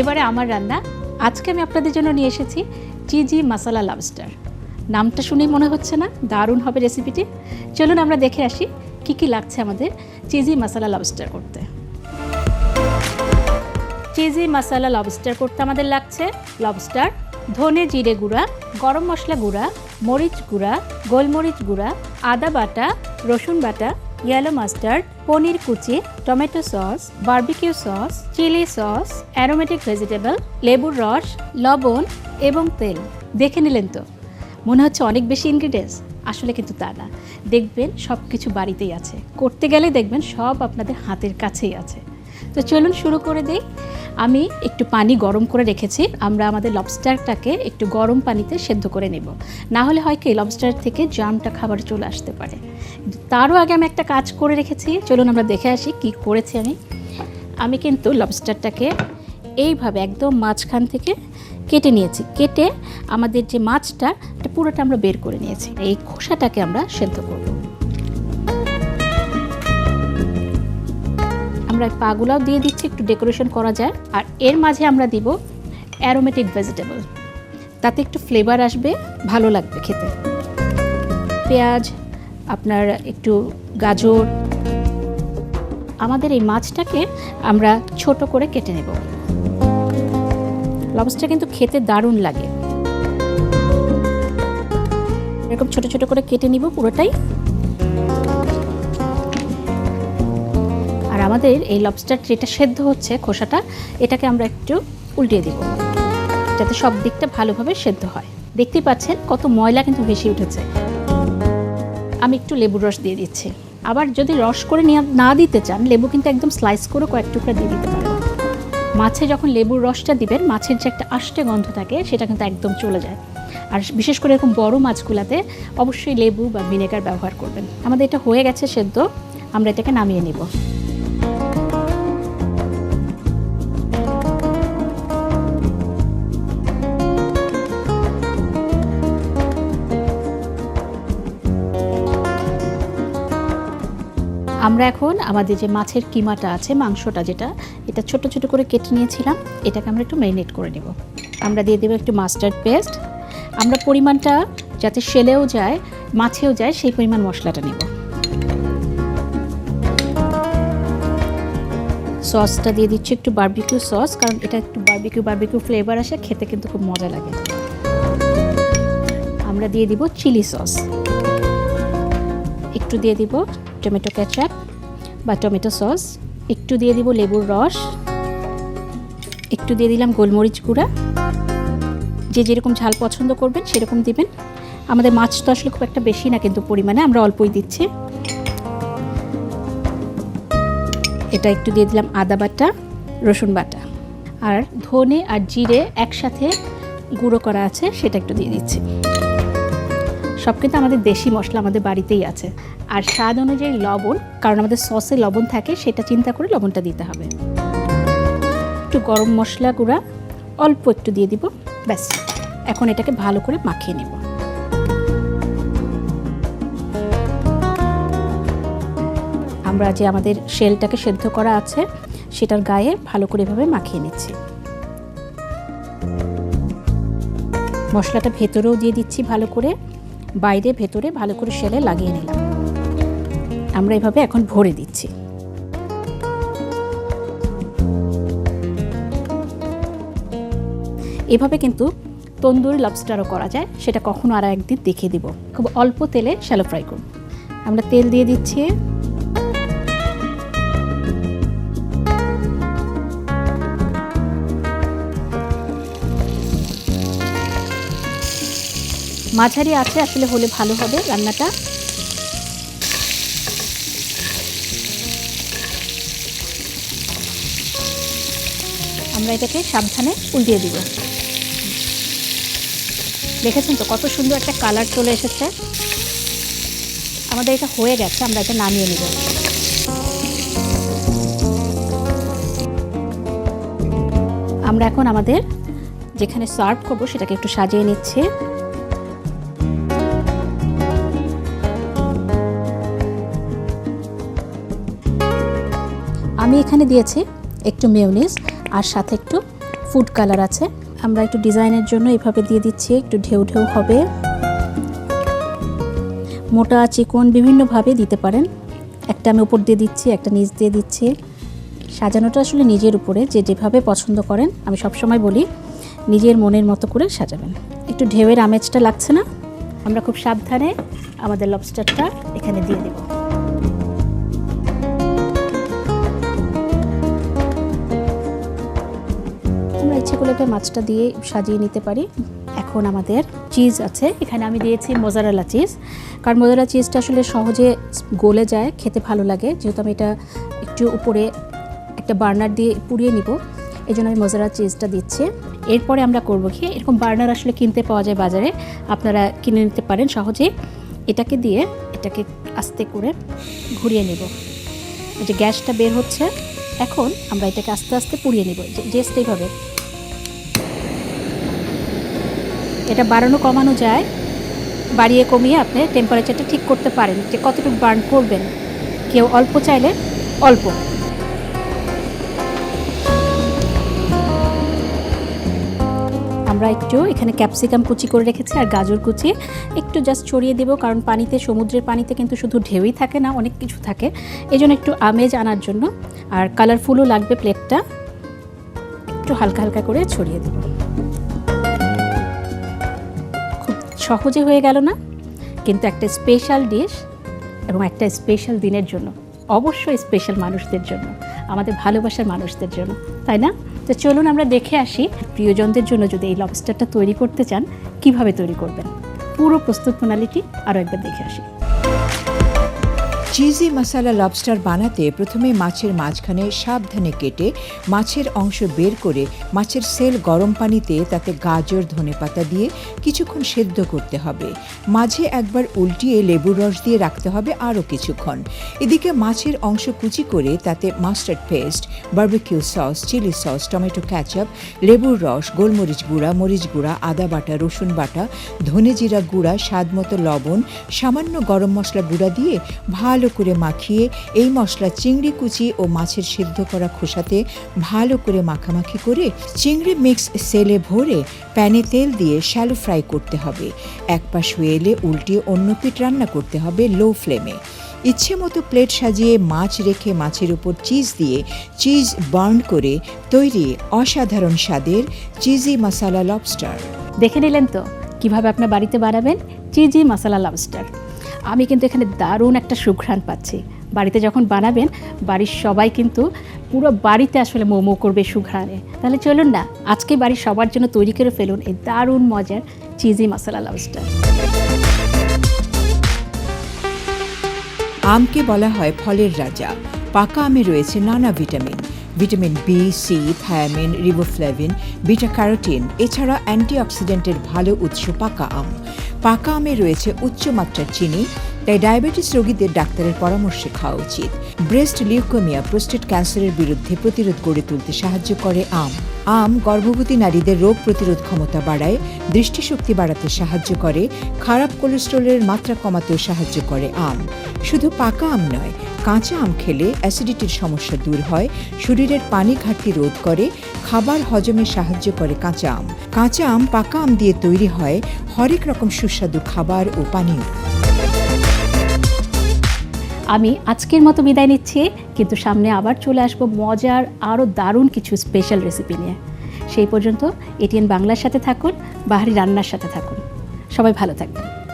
এবারে আমার রান্না। আজকে আমি আপনাদের জন্য নিয়ে এসেছি চিজি মশলা লবস্টার। নামটা শুনেই মনে হচ্ছে না দারুণ হবে রেসিপিটি? চলুন আমরা দেখে আসি কি কি লাগছে আমাদের চিজি মশলা লবস্টার করতে। চিজি মশলা লবস্টার করতে আমাদের লাগছে লবস্টার, ধনে জিরে গুঁড়া, গরম মশলা গুঁড়া, মরিচ গুঁড়া, গোলমরিচ গুঁড়া, আদা বাটা, রসুন বাটা, ইয়েলো মাস্টার্ড, পনির কুচি, tomato sauce, barbecue sauce, chilli sauce, aromatic vegetable, লেবুর রস, লবণ এবং তেল। দেখে নিলেন তো মনে হচ্ছে অনেক বেশি ইনগ্রিডিয়েন্টস, আসলে কিন্তু তা না। দেখবেন সব কিছু বাড়িতেই আছে, করতে গেলে দেখবেন সব আপনাদের হাতের কাছেই আছে। তো চলুন শুরু করে দিই। আমি একটু পানি গরম করে রেখেছি, আমরা আমাদের লবস্টারটাকে একটু গরম পানিতে সেদ্ধ করে নেব, না হলে হয় কি লবস্টার থেকে জামটা খাবার চলে আসতে পারে। তারও আগে আমি একটা কাজ করে রেখেছি, চলুন আমরা দেখে আসি কি করেছি আমি কিন্তু লবস্টারটাকে এইভাবে একদম মাঝখান থেকে কেটে নিয়েছি। কেটে আমাদের যে মাছটা পুরোটা আমরা বের করে নিয়েছি। এই খোসাটাকে আমরা সেদ্ধ করব। আমরা পাগুলাও দিয়ে দিচ্ছি, একটু ডেকোরেশন করা যায়। আর এর মাঝে আমরা দিব অ্যারোমেটিক ভেজিটেবল, তাতে একটু ফ্লেভার আসবে, ভালো লাগবে খেতে। পেঁয়াজ, আপনার একটু গাজর। আমাদের এই মাছটাকে আমরা ছোট করে কেটে নেব। লবস্টার কিন্তু খেতে দারুণ লাগে। এরকম ছোট ছোট করে কেটে নিব পুরোটাই। আর আমাদের এই লবস্টার যেটা সেদ্ধ হচ্ছে খোসাটা, এটাকে আমরা একটু উল্টিয়ে দেব যাতে সব দিকটা ভালোভাবে সেদ্ধ হয়। দেখতেই পাচ্ছেন কত ময়লা কিন্তু ভেসে উঠেছে। আমি একটু লেবুর রস দিয়ে দিচ্ছি। আবার যদি রস করে না দিতে চান, লেবু কিন্তু একদম স্লাইস করে কয়েক টুকরা দিয়ে দিতে পারেন। মাছে যখন লেবুর রসটা দিবেন, মাছের যে একটা আষ্টে গন্ধ থাকে সেটা কিন্তু একদম চলে যায়। আর বিশেষ করে এরকম বড় মাছগুলাতে অবশ্যই লেবু বা ভিনেগার ব্যবহার করবেন। আমাদের এটা হয়ে গেছে সেদ্ধ, আমরা এটাকে নামিয়ে নেব। আমরা এখন আমাদের যে মাছের কিমাটা আছে, মাংসটা যেটা, এটা ছোট ছোট করে কেটে নিয়েছিলাম, এটাকে আমরা একটু ম্যারিনেট করে নেব। আমরা দিয়ে দেবো একটু মাস্টার্ড পেস্ট। আমরা পরিমাণটা যাতে শেলেও যায় মাছেও যায় সেই পরিমাণ মশলাটা নেব। সসটা দিয়ে দিচ্ছি একটু বারবিকিউ সস, কারণ এটা একটু বারবিকিউ ফ্লেভার আসে, খেতে কিন্তু খুব মজা লাগে। আমরা দিয়ে দিব চিলি সস, একটু দিয়ে দিব টমেটো কেচাপ বা টমেটো সস, একটু দিয়ে দিব লেবুর রস, একটু দিয়ে দিলাম গোলমরিচ গুঁড়া। যে যেরকম ঝাল পছন্দ করবেন সেরকম দিবেন। আমাদের মাছ তো আসলে খুব একটা বেশি না, কিন্তু পরিমাণে আমরা অল্পই দিচ্ছি। এটা একটু দিয়ে দিলাম আদা বাটা, রসুন বাটা, আর ধনে আর জিরে একসাথে গুঁড়ো করা আছে সেটা একটু দিয়ে দিচ্ছি। সব কিন্তু আমাদের দেশি মশলা আমাদের বাড়িতেই আছে। আর স্বাদ অনুযায়ী লবণ, কারণ আমাদের সসে লবণ থাকে, সেটা চিন্তা করে লবণটা দিতে হবে। একটু গরম মশলা গুঁড়া অল্প একটু দিয়ে দিব, ব্যাস। এখন এটাকে ভালো করে মাখিয়ে নেব। আমরা যে আমাদের শেলটাকে সেদ্ধ করা আছে সেটার গায়ে ভালো করে এভাবে মাখিয়ে নিচ্ছি। মশলাটা ভেতরেও দিয়ে দিচ্ছি ভালো করে, বাইরে ভেতরে ভালো করে শেলে লাগিয়ে নিলাম। আমরা এভাবে এখন ভরে দিচ্ছি। এভাবে কিন্তু তন্দুরি লবস্টারও করা যায়, সেটা কখনো আর একদিন দেখিয়ে দিব। খুব অল্প তেলে শ্যালো ফ্রাই করব। আমরা তেল দিয়ে দিচ্ছি। মাঝারি আছে আসলে হলে ভালো হবে রান্নাটা। আমরা এটাকে সাবধানে উল্টিয়ে দিব। দেখেছেন তো কত সুন্দর একটা কালার চলে এসেছে। আমাদের এটা হয়ে গেছে, আমরা এটা নামিয়ে নেব। আমরা এখন আমাদের যেখানে সার্ভ করব সেটাকে একটু সাজিয়ে নিচ্ছি। আমি এখানে দিয়েছি একটু মেয়োনিজ আর সাথে একটু ফুড কালার আছে, আমরা একটু ডিজাইনের জন্য এভাবে দিয়ে দিচ্ছি, একটু ঢেউ ঢেউ হবে। মোটা চিকন বিভিন্নভাবে দিতে পারেন। একটা আমি উপর দিয়ে দিচ্ছি, একটা নিচ দিয়ে দিচ্ছি। সাজানোটা আসলে নিজের উপরে, যে যেভাবে পছন্দ করেন। আমি সবসময় বলি নিজের মনের মতো করে সাজাবেন। একটু ঢেউয়ের আমেজটা লাগছে না? আমরা খুব সাবধানে আমাদের লবস্টারটা এখানে দিয়ে দেব। আমরা ইচ্ছে করলে মাছটা দিয়ে সাজিয়ে নিতে পারি। এখন আমাদের চিজ আছে, এখানে আমি দিয়েছি মোজারেলা চিজ, কারণ মোজারেলা চিজটা আসলে সহজে গলে যায়, খেতে ভালো লাগে। যেহেতু আমি এটা একটু উপরে একটা বার্নার দিয়ে পুড়িয়ে নিব, এই জন্য আমি মোজারেলা চিজটা দিচ্ছি। এরপরে আমরা করব কি, এরকম বার্নার আসলে কিনতে পাওয়া যায় বাজারে, আপনারা কিনে নিতে পারেন সহজে। এটাকে দিয়ে এটাকে আস্তে করে ঘুরিয়ে নেব। এই যে গ্যাসটা বের হচ্ছে, এখন আমরা এটাকে আস্তে আস্তে পুড়িয়ে নেব, জাস্ট এইভাবে। এটা বাড়ানো কমানো যায়, বাড়িয়ে কমিয়ে আপনি টেম্পারেচারটা ঠিক করতে পারেন যে কতটুকু বার্ন করবেন। কেউ অল্প চাইলে অল্প। আমরা একটু এখানে ক্যাপসিকাম কুচি করে রেখেছি আর গাজর কুচি একটু জাস্ট ছড়িয়ে দেব, কারণ পানিতে, সমুদ্রের পানিতে কিন্তু শুধু ঢেউই থাকে না, অনেক কিছু থাকে। এই জন্য একটু আমেজ আনার জন্য, আর কালারফুলও লাগবে প্লেটটা, একটু হালকা হালকা করে ছড়িয়ে দেব। খুব সহজে হয়ে গেল না? কিন্তু একটা স্পেশাল ডিশ এবং একটা স্পেশাল দিনের জন্য, অবশ্যই স্পেশাল মানুষদের জন্য, আমাদের ভালোবাসার মানুষদের জন্য, তাই না? তো চলুন আমরা দেখে আসি, প্রিয়জনদের জন্য যদি এই লবস্টারটা তৈরি করতে চান কিভাবে তৈরি করবেন। পুরো প্রস্তুত প্রণালীটি আরও একবার দেখে আসি। চিজি মশলা লবস্টার বানাতে প্রথমে মাছের মাঝখানে সাবধানে কেটে মাছের অংশ বের করে মাছের সেল গরম পানিতে তাতে গাজর ধনেপাতা দিয়ে কিছুক্ষণ সেদ্ধ করতে হবে। মাঝে একবার উল্টিয়ে লেবুর রস দিয়ে রাখতে হবে আরও কিছুক্ষণ। এদিকে মাছের অংশ কুচি করে তাতে mustard paste, barbecue sauce, chilli sauce, tomato ketchup, লেবুর রস, গোলমরিচ গুঁড়া, মরিচ গুঁড়া, আদা বাটা, রসুন বাটা, ধনে জিরা গুঁড়া, স্বাদমতো লবণ, সামান্য গরম মশলা গুঁড়া দিয়ে ভালো করে মাখিয়ে এই মশলা চিংড়ি কুচি ও মাছের সিদ্ধ করা খোসাতে ভালো করে মাখামাখি করে চিংড়ি মিক্স সেলে ভরে প্যানে তেল দিয়ে শ্যালো ফ্রাই করতে হবে। এক পাশ হয়ে এলে উল্টিয়ে অন্য পিঠ রান্না করতে হবে লো ফ্লেমে। ইচ্ছে মতো প্লেট সাজিয়ে মাছ রেখে মাছের উপর চিজ দিয়ে চিজ বার্ন করে তৈরি অসাধারণ স্বাদের চিজি মশলা লবস্টার। দেখে নিলেন তো কিভাবে আপনার বাড়িতে বানাবেন চিজি মশলা লবস্টার। আমি কিন্তু এখানে দারুণ একটা সুঘ্রাণ পাচ্ছি। বাড়িতে যখন বানাবেন বাড়ির সবাই কিন্তু পুরো বাড়িতে আসলে মোমো করবে সুঘ্রাণে। তাহলে চলুন না আজকে বাড়ির সবার জন্য তৈরি করে ফেলুন এই দারুণ মজার চিজি মশলা লবস্টার। আমকে বলা হয় ফলের রাজা। পাকা আমে রয়েছে নানা vitamin, vitamin B, C, thiamine, riboflavin, beta carotene, এছাড়া অ্যান্টিঅক্সিডেন্টের ভালো উৎস পাকা আম। পাকা আমে রয়েছে উচ্চমাত্রার চিনি, তাই ডায়াবেটিস রোগীদের ডাক্তারের পরামর্শে খাওয়া উচিত। ব্রেস্ট লিউকেমিয়া, প্রোস্টেট ক্যান্সারের বিরুদ্ধে প্রতিরোধ গড়ে তুলতে সাহায্য করে আম। আম গর্ভবতী নারীদের রোগ প্রতিরোধ ক্ষমতা বাড়ায়, দৃষ্টিশক্তি বাড়াতে সাহায্য করে, খারাপ কোলেস্টেরলের মাত্রা কমাতেও সাহায্য করে আম। শুধু পাকা আম নয়, কাঁচা আম খেলে অ্যাসিডিটির সমস্যা দূর হয়, শরীরের পানি ঘাটতি রোধ করে, খাবার হজমে সাহায্য করে কাঁচা আম। কাঁচা আম পাকা আম দিয়ে তৈরি হয় হরেক রকম সুস্বাদু খাবার ও পানীয়। আমি আজকের মতো বিদায় নিচ্ছি, কিন্তু সামনে আবার চলে আসবো মজার আরও দারুণ কিছু স্পেশাল রেসিপি নিয়ে। সেই পর্যন্ত এটিএন বাংলার সাথে থাকুন, বাহারি রান্নার সাথে থাকুন। সবাই ভালো থাকবেন।